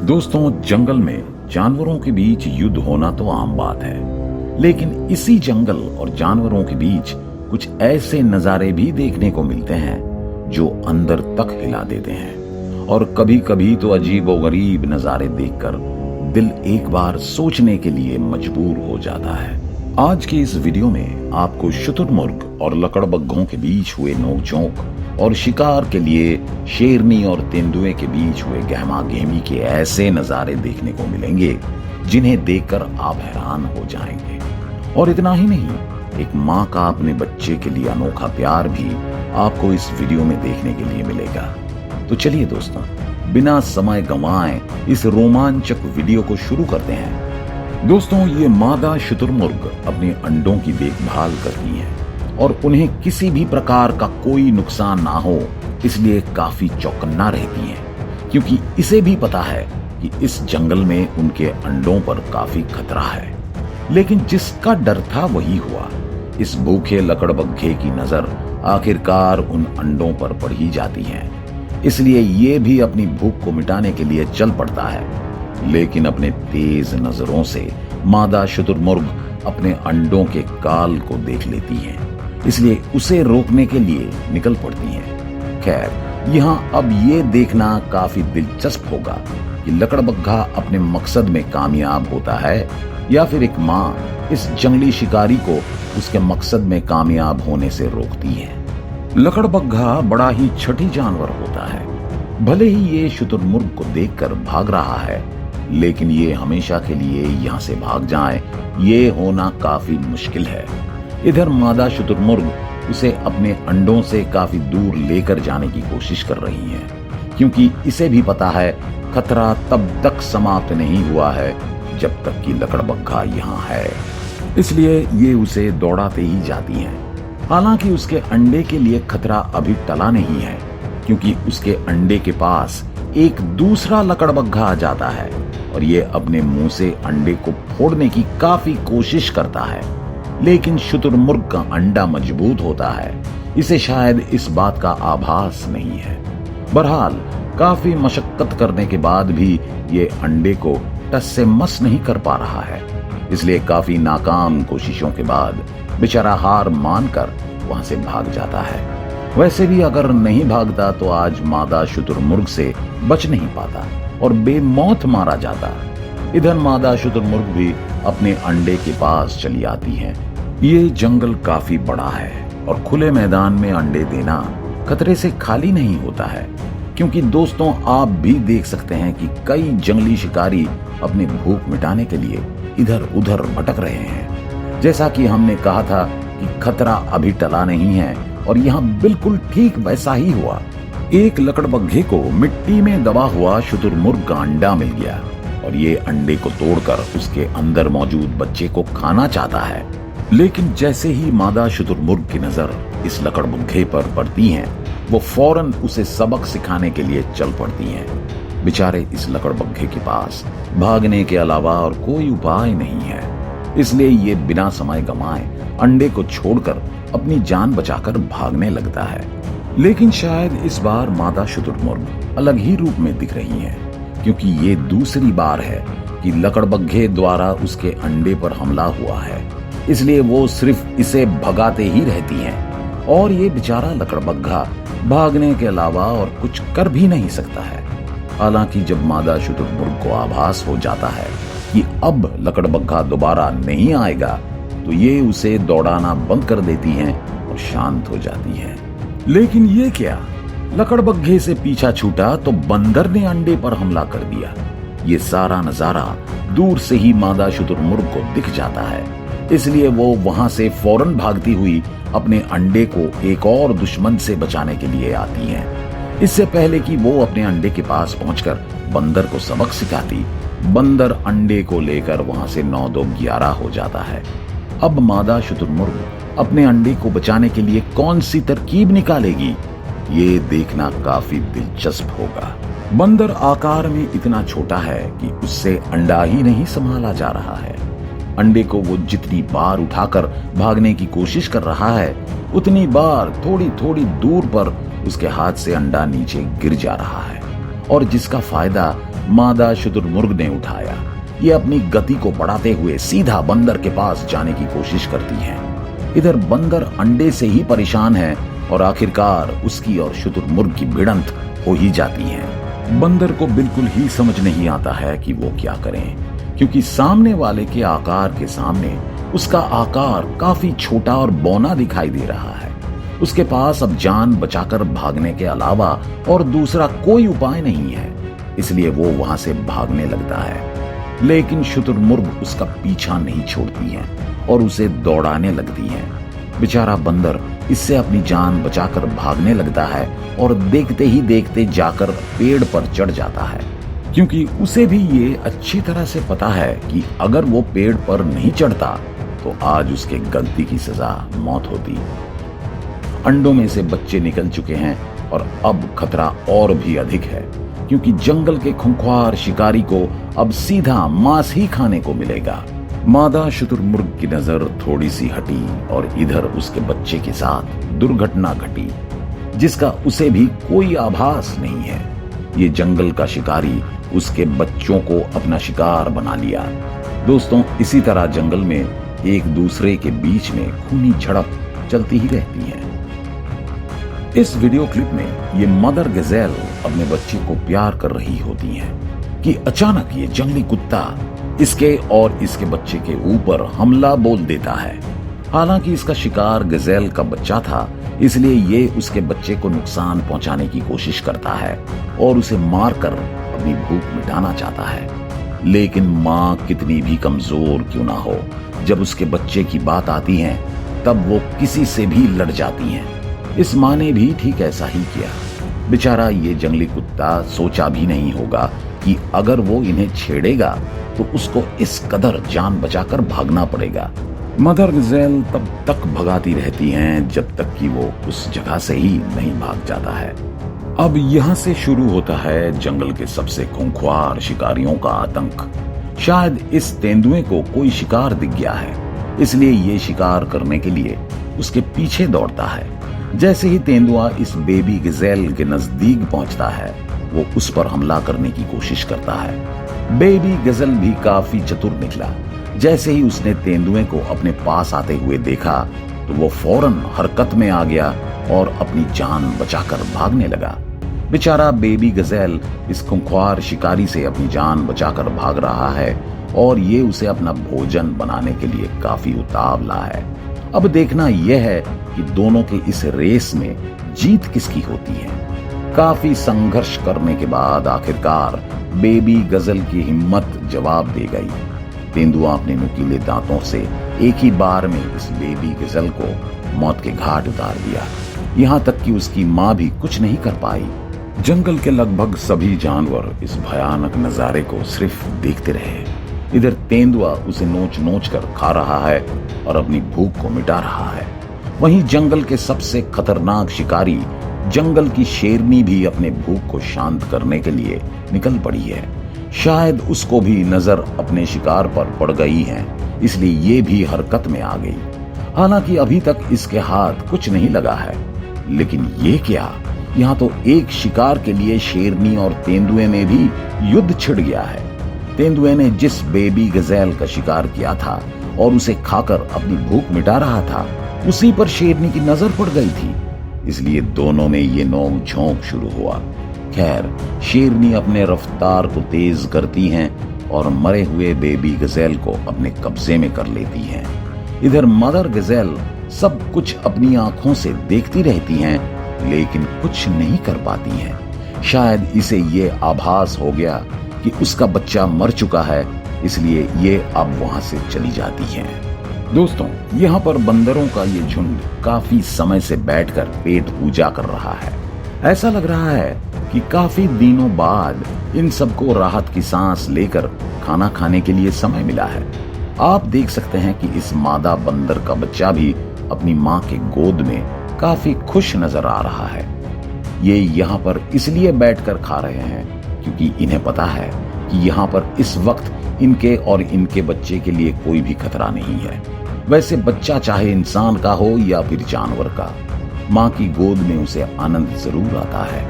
दोस्तों, जंगल में जानवरों के बीच युद्ध होना तो आम बात है, लेकिन इसी जंगल और जानवरों के बीच कुछ ऐसे नजारे भी देखने को मिलते हैं जो अंदर तक हिला देते हैं। और कभी कभी तो अजीबोगरीब नजारे देखकर दिल एक बार सोचने के लिए मजबूर हो जाता है। आज की इस वीडियो में आपको शुतुरमुर्ग और लकड़बग्घों के बीच हुए नोकझोंक और शिकार के लिए शेरनी और तेंदुए के बीच हुए गहमा गहमी के ऐसे नजारे देखने को मिलेंगे जिन्हें देखकर आप हैरान हो जाएंगे। और इतना ही नहीं, एक माँ का अपने बच्चे के लिए अनोखा प्यार भी आपको इस वीडियो में देखने के लिए मिलेगा। तो चलिए दोस्तों, बिना समय गंवाए इस रोमांचक वीडियो को शुरू करते हैं। दोस्तों, ये मादा शुतुरमुर्ग अपने अंडों की देखभाल करती हैं और उन्हें किसी भी प्रकार का कोई नुकसान ना हो इसलिए काफी चौकन्ना रहती हैं, क्योंकि इसे भी पता है कि इस जंगल में उनके अंडों पर काफी खतरा है। लेकिन जिसका डर था वही हुआ। इस भूखे लकड़बग्घे की नजर आखिरकार उन अंडों पर पड़ ही जाती है, इसलिए ये भी अपनी भूख को मिटाने के लिए चल पड़ता है। लेकिन अपने तेज नजरों से मादा शुतुरमुर्ग अपने अंडों के काल को देख लेती है, इसलिए उसे रोकने के लिए निकल पड़ती हैं। खैर, यहाँ अब ये देखना काफी दिलचस्प होगा कि लकड़बग्घा अपने मकसद में कामयाब होता है या फिर एक माँ इस जंगली शिकारी को उसके मकसद में कामयाब होने से रोकती है। लकड़बग्घा बड़ा ही छठी जानवर होता है। भले ही ये शुतुरमुर्ग को देखकर भाग रहा है, लेकिन ये हमेशा के लिए यहाँ से भाग जाए ये होना काफी मुश्किल है। इधर मादा शुतुरमुर्ग उसे अपने अंडों से काफी दूर लेकर जाने की कोशिश कर रही है, क्योंकि इसे भी पता है खतरा तब तक समाप्त नहीं हुआ है जब तक कि लकड़बग्घा यहाँ है। इसलिए ये उसे दौड़ाते ही जाती हैं। हालांकि उसके अंडे के लिए खतरा अभी टला नहीं है, क्योंकि उसके अंडे के पास एक दूसरा लकड़बग्घा आ जाता है और ये अपने मुंह से अंडे को फोड़ने की काफी कोशिश करता है। लेकिन शुतुरमुर्ग का अंडा मजबूत होता है, इसे शायद इस बात का आभास नहीं है। बहरहाल काफी मशक्कत करने के बाद भी ये अंडे को टस से मस नहीं कर पा रहा है, इसलिए काफी नाकाम कोशिशों के बाद बेचारा हार मानकर वहां से भाग जाता है। वैसे भी अगर नहीं भागता तो आज मादा शुतुरमुर्ग से बच नहीं पाता और बेमौत मारा जाता। इधर मादा शुतुरमुर्ग भी अपने अंडे के पास चली आती है। ये जंगल काफी बड़ा है और खुले मैदान में अंडे देना खतरे से खाली नहीं होता है, क्योंकि दोस्तों आप भी देख सकते हैं कि कई जंगली शिकारी अपनी भूख मिटाने के लिए इधर उधर भटक रहे हैं। जैसा कि हमने कहा था कि खतरा अभी टला नहीं है, और यहाँ बिल्कुल ठीक वैसा ही हुआ। एक लकड़बग्घे को मिट्टी में दबा हुआ शुतुरमुर्ग का अंडा मिल गया और ये अंडे को तोड़कर उसके अंदर मौजूद बच्चे को खाना चाहता है। लेकिन जैसे ही मादा शुतुरमुर्ग की नजर इस लकड़बग्घे पर पड़ती है, वो फौरन उसे सबक सिखाने के लिए चल पड़ती है। बेचारे इस लकड़बग्घे के पास भागने के अलावा और कोई उपाय नहीं है, इसलिए ये बिना समय गंवाए अंडे को छोड़कर अपनी जान बचाकर भागने लगता है। लेकिन शायद इस बार मादा शुतुरमुर्ग अलग ही रूप में दिख रही है, क्योंकि ये दूसरी बार है कि लकड़बग्घे द्वारा उसके अंडे पर हमला हुआ है, इसलिए वो सिर्फ इसे भगाते ही रहती हैं और ये बेचारा लकड़बग्घा भागने के अलावा और कुछ कर भी नहीं सकता है। हालांकि जब मादा शुतुरमुर्ग को आभास हो जाता है कि अब लकड़बग्घा दोबारा नहीं आएगा, तो ये उसे दौड़ाना बंद कर देती हैं और शांत हो जाती हैं। लेकिन ये क्या, लकड़बग्घे से पीछा छूटा तो बंदर ने अंडे पर हमला कर दिया। ये सारा नजारा दूर से ही मादा शुतुरमुर्ग को दिख जाता है, इसलिए वो वहां से फौरन भागती हुई अपने अंडे को एक और दुश्मन से बचाने के लिए आती है। इससे पहले कि वो अपने अंडे के पास पहुंचकर बंदर को सबक सिखाती, बंदर अंडे को लेकर वहां से 9-2-11 हो जाता है। अब मादा शुतुरमुर्ग अपने अंडे को बचाने के लिए कौन सी तरकीब निकालेगी, ये देखना काफी दिलचस्प होगा। बंदर आकार में इतना छोटा है कि उससे अंडा ही नहीं संभाला जा रहा है। अंडे को वो जितनी बार उठाकर भागने की कोशिश कर रहा है, उतनी बार थोड़ी थोड़ी दूर पर उसके हाथ से अंडा नीचे गिर जा रहा है, और जिसका फायदा मादा शुतुरमुर्ग ने उठाया। ये अपनी गति को बढ़ाते हुए सीधा बंदर के पास जाने की कोशिश करती है। इधर बंदर अंडे से ही परेशान है और आखिरकार उसकी और शुतुरमुर्ग की भिड़ंत हो ही जाती है। बंदर को बिल्कुल ही समझ नहीं आता है कि वो क्या करें, क्योंकि सामने वाले के आकार के सामने उसका आकार काफी छोटा और बौना दिखाई दे रहा है। उसके पास अब जान बचाकर भागने के अलावा और दूसरा कोई उपाय नहीं है, इसलिए वो वहां से भागने लगता है। लेकिन शुतुरमुर्ग उसका पीछा नहीं छोड़ती है और उसे दौड़ाने लगती है। बेचारा बंदर इससे अपनी जान बचाकर भागने लगता है और देखते ही देखते जाकर पेड़ पर चढ़ जाता है, क्योंकि उसे भी ये अच्छी तरह से पता है कि अगर वो पेड़ पर नहीं चढ़ता तो आज उसके गलती की सजा मौत होती। अंडों में से बच्चे निकल चुके हैं और अब खतरा और भी अधिक है, क्योंकि जंगल के खूंखार शिकारी को अब सीधा मांस ही खाने को मिलेगा। मादा शुतुरमुर्ग की नजर थोड़ी सी हटी और इधर उसके बच्चे के साथ दुर्घटना घटी, जिसका उसे भी कोई आभास नहीं है। ये जंगल का शिकारी उसके बच्चों को अपना शिकार बना लिया। दोस्तों, इसी तरह जंगल में एक दूसरे के बीच में खूनी झड़प चलती ही रहती है। इस वीडियो क्लिप में ये मदर गजेल अपने बच्चे को प्यार कर रही होती हैं कि अचानक ये जंगली कुत्ता इसके और इसके बच्चे के ऊपर हमला बोल देता है। हालांकि इसका शिकार गजेल का बच्चा था, इसलिए ये उसके बच्चे को नुकसान पहुंचाने की कोशिश करता है और उसे मारकर अपनी भूख मिटाना चाहता है। लेकिन माँ कितनी भी कमजोर क्यों ना हो, जब उसके बच्चे की बात आती है तब वो किसी से भी लड़ जाती हैं। इस माँ ने भी ठीक ऐसा ही किया। बेचारा ये जंगली कुत्ता सोचा भी नहीं होगा कि अगर वो इन्हें छेड़ेगा तो उसको इस कदर जान बचाकर भागना पड़ेगा। मदर गजेल तब तक भगाती रहती हैं जब तक कि वो उस जगह से ही नहीं भाग जाता है। अब यहाँ से शुरू होता है जंगल के सबसे खूंखार शिकारियों का आतंक। शायद इस तेंदुए को कोई शिकार दिख गया है, इसलिए ये शिकार करने के लिए उसके पीछे दौड़ता है। जैसे ही तेंदुआ इस बेबी गजेल के नजदीक पहुंचता है, वो उस पर हमला करने की कोशिश करता है। बेबी गजेल भी काफी चतुर निकला। जैसे ही उसने तेंदुए को अपने पास आते हुए देखा तो वो फौरन हरकत में आ गया और अपनी जान बचाकर भागने लगा। बेचारा बेबी गजेल इस खूंखार शिकारी से अपनी जान बचाकर भाग रहा है और ये उसे अपना भोजन बनाने के लिए काफी उतावला है। अब देखना यह है कि दोनों के इस रेस में जीत किसकी होती है। काफी संघर्ष करने के बाद आखिरकार बेबी गजेल की हिम्मत जवाब दे गई। तेंदुआ अपने नुकीले दांतों से एक ही बार में इस बेबी गजेल को मौत के घाट उतार दिया। यहाँ तक कि उसकी माँ भी कुछ नहीं कर पाई। जंगल के लगभग सभी जानवर इस भयानक नजारे को सिर्फ देखते रहे। इधर तेंदुआ उसे नोच नोच कर खा रहा है और अपनी भूख को मिटा रहा है। वहीं जंगल के सबसे खतरनाक शिकारी जंगल की शेरनी भी अपने भूख को शांत करने के लिए निकल पड़ी है। शायद उसको भी नजर अपने शिकार पर पड़ गई है, इसलिए ये भी हरकत में आ गई। हालांकि अभी तक इसके हाथ कुछ नहीं लगा है, लेकिन ये क्या, यहाँ तो एक शिकार के लिए शेरनी और तेंदुए में भी युद्ध छिड़ गया है। तेंदुए ने जिस बेबी गजेल का शिकार किया था और उसे खाकर अपनी भूख मिटा रहा था, उसी पर शेरनी की नजर पड़ गई थी, इसलिए दोनों में ये नोक झोंक शुरू हुआ। खैर, शेरनी अपने रफ्तार को तेज करती हैं और मरे हुए बेबी गजेल को अपने कब्जे में कर लेती हैं। इधर मदर गजेल सब कुछ अपनी आंखों से देखती रहती हैं, लेकिन कुछ नहीं कर पाती हैं। शायद इसे ये आभास हो गया कि उसका बच्चा मर चुका है, इसलिए ये अब वहां से चली जाती हैं। दोस्तों, यहाँ पर बंदरों का ये झुंड काफी समय से बैठकर पेट पूजा कर रहा है। ऐसा लग रहा है कि काफी दिनों बाद इन सबको राहत की सांस लेकर खाना खाने के लिए समय मिला है। आप देख सकते हैं कि इस मादा बंदर का बच्चा भी अपनी माँ के गोद में काफी खुश नजर आ रहा है। ये यहाँ पर इसलिए बैठकर खा रहे हैं क्योंकि इन्हें पता है कि यहाँ पर इस वक्त इनके और इनके बच्चे के लिए कोई भी खतरा नहीं है। वैसे बच्चा चाहे इंसान का हो या फिर जानवर का, माँ की गोद में उसे आनंद जरूर आता है।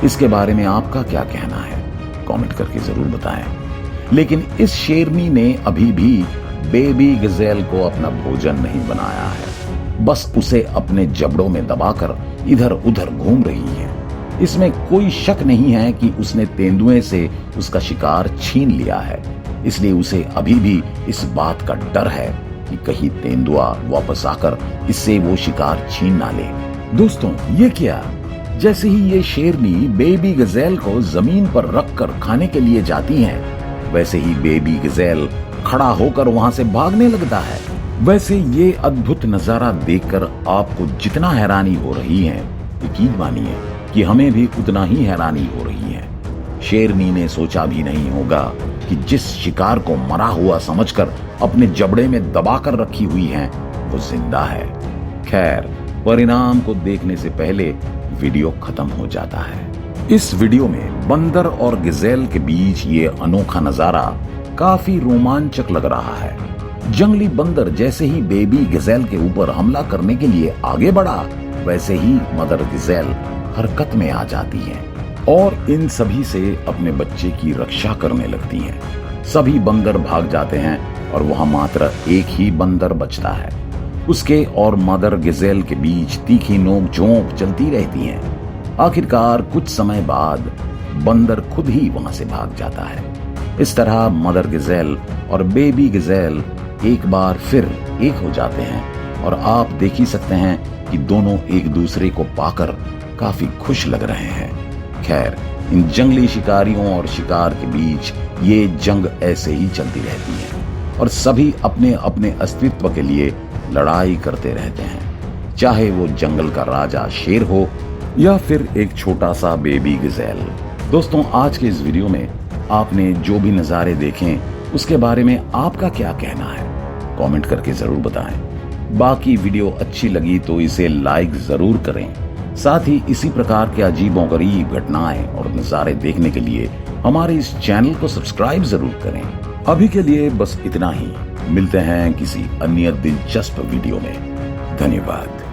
इसके बारे में आपका क्या कहना है? कमेंट करके जरूर बताएं। लेकिन इस शेरनी ने अभी भी बेबी गजेल को अपना भोजन नहीं बनाया है, बस उसे अपने जबड़ों में दबाकर इधर उधर घूम रही है। इसमें कोई शक नहीं है कि उसने तेंदुए से उसका शिकार छीन लिया है, इसलिए उसे अभी भी इस बात का डर है कि कहीं तेंदुआ वापस आकर इससे वो शिकार छीन ना ले। दोस्तों, ये क्या, जैसे ही ये शेरनी बेबी गजेल को जमीन पर रखकर खाने के लिए जाती है, वैसे ही बेबी गजेल खड़ा होकर वहां से भागने लगता है। वैसे ये अद्भुत नजारा देखकर आपको जितना हैरानी हो रही है, यकीन मानिए कि हमें भी उतना ही हैरानी हो रही है। शेरनी ने सोचा भी नहीं होगा कि जिस शिकार को मरा हुआ समझकर अपने जबड़े में दबाकर रखी हुई है, वो जिंदा है। खैर, परिणाम को देखने से पहले वीडियो खत्म हो जाता है। इस वीडियो में बंदर और गजेल के बीच ये अनोखा नजारा काफी रोमांचक लग रहा है। जंगली बंदर जैसे ही बेबी गजेल के ऊपर हमला करने के लिए आगे बढ़ा, वैसे ही मदर गजेल हरकत में आ जाती है और इन सभी से अपने बच्चे की रक्षा करने लगती है। सभी बंदर भाग जाते हैं और वहां मात्र एक ही बंदर बचता है। उसके और मदर गजेल के बीच तीखी नोक-झोंक चलती रहती है। आखिरकार कुछ समय बाद बंदर खुद ही वहां से भाग जाता है। इस तरह मदर गजेल और बेबी गजेल एक बार फिर एक हो जाते हैं और आप देख ही सकते हैं कि दोनों एक दूसरे को पाकर काफी खुश लग रहे हैं। खैर, इन जंगली शिकारियों और शिकार के बीच ये जंग ऐसे ही चलती रहती है और सभी अपने अपने अस्तित्व के लिए लड़ाई करते रहते हैं, चाहे वो जंगल का राजा शेर हो या फिर एक छोटा सा बेबी गजेल। दोस्तों, आज के इस वीडियो में आपने जो भी नजारे देखे उसके बारे में आपका क्या कहना है, कमेंट करके जरूर बताएं। बाकी वीडियो अच्छी लगी तो इसे लाइक जरूर करें। साथ ही इसी प्रकार के अजीबोगरीब घटनाएं और नजारे देखने के लिए हमारे इस चैनल को सब्सक्राइब जरूर करें। अभी के लिए बस इतना ही। मिलते हैं किसी अन्य दिलचस्प वीडियो में। धन्यवाद।